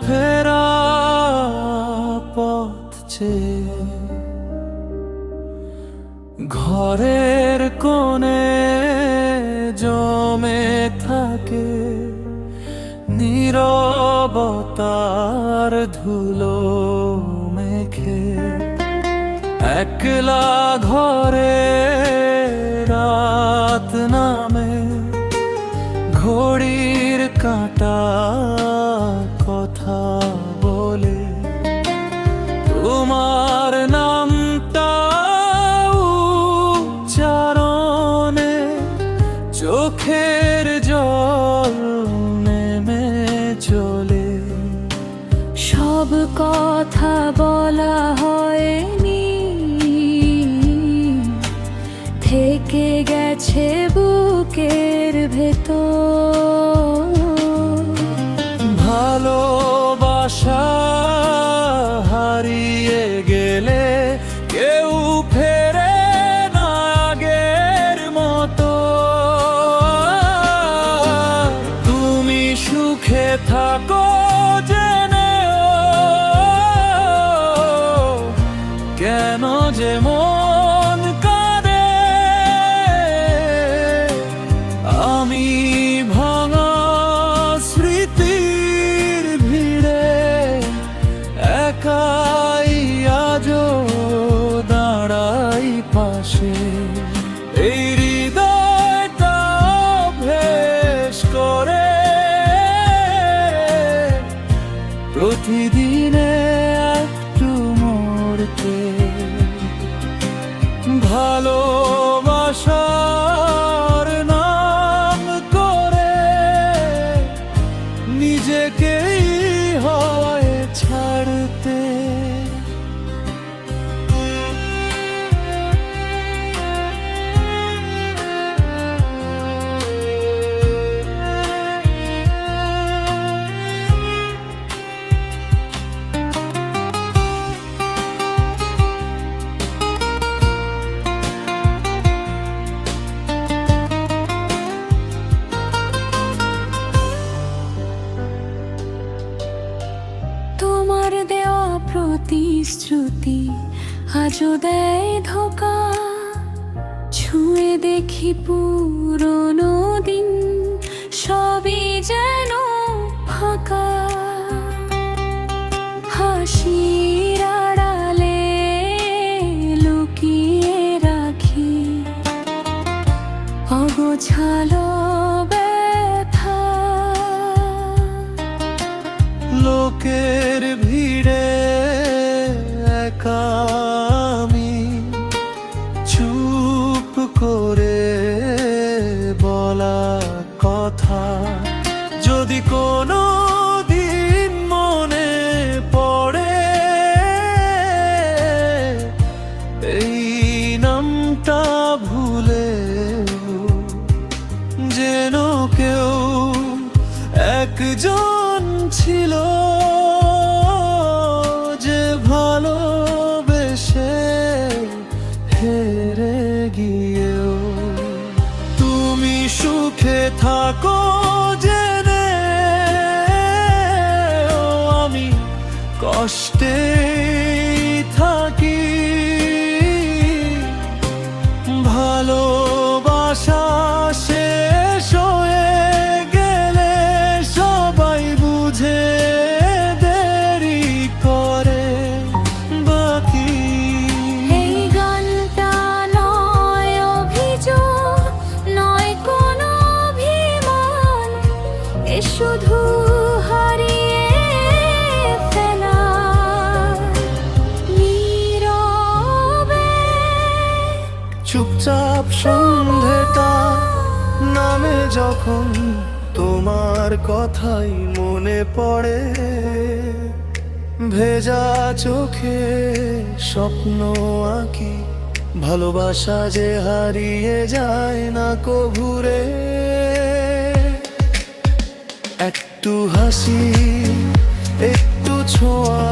ফেরা পথ চেয়ে ঘরের কোণে জমে থাকে নীরবতার ধুলো মেখে। একলা ঘরে রাত নামে ঘড়ির কাঁটা কথা বলে তোমার নামটা উচ্চারণে চোখের জল নেমে চলে। সব কথা বলা হয়নি, থেকে গেছে বুকের ভেতর। ভালোবাসা হারিয়ে গেলে কেউ ফেরে না আগের মতো। তুমি সুখে থাকো জেনেও কেন যে মন কাঁদে। আমি ভাঙা স্মৃতির ভিড়ে একাই আজও দাঁড়াই পাশে। এই হৃদয়টা অভ্যেস করে প্রতিদিনে একটু মরতে। ভালোবাসার নাম করে নিজেকেই হয় ছাড়তে। তোমার দেওয়া প্রতিশ্রুতি আজও দেয় ধোঁকা। ছুঁয়ে দেখি পুরনো দিন, সবই যেন ফাঁকা। হাসির আড়ালে লুকিয়ে রাখি অগোছালো ব্যথা। লোকের ভিড়ে একা আমি চুপ করে বলা কথা যদি কোনো দিন মনে পড়ে, এই নামটা ভুলে যেন কেউ একজন ছিল যে ভালোবেসে হেরে গিয়েও। তুমি সুখে থাকো জেনে আমি কষ্টে থাকি। ভালোবাসা শেষ হয়ে গেলে সবাই বুঝে দেরি করে বাকি। এই গানটা নয় অভিযোগ, নয় কোনো অভিমান, এ শুধু হারিয়ে ফেলা নীরবে। চুপচাপ সন্ধেটা নামে যখন তোমার কথাই মনে পড়ে, ভেজা চোখে স্বপ্ন আঁকি। ভালোবাসা যে হারিয়ে যায় না কভুরে। একটু হাসি, একটু ছোঁয়া,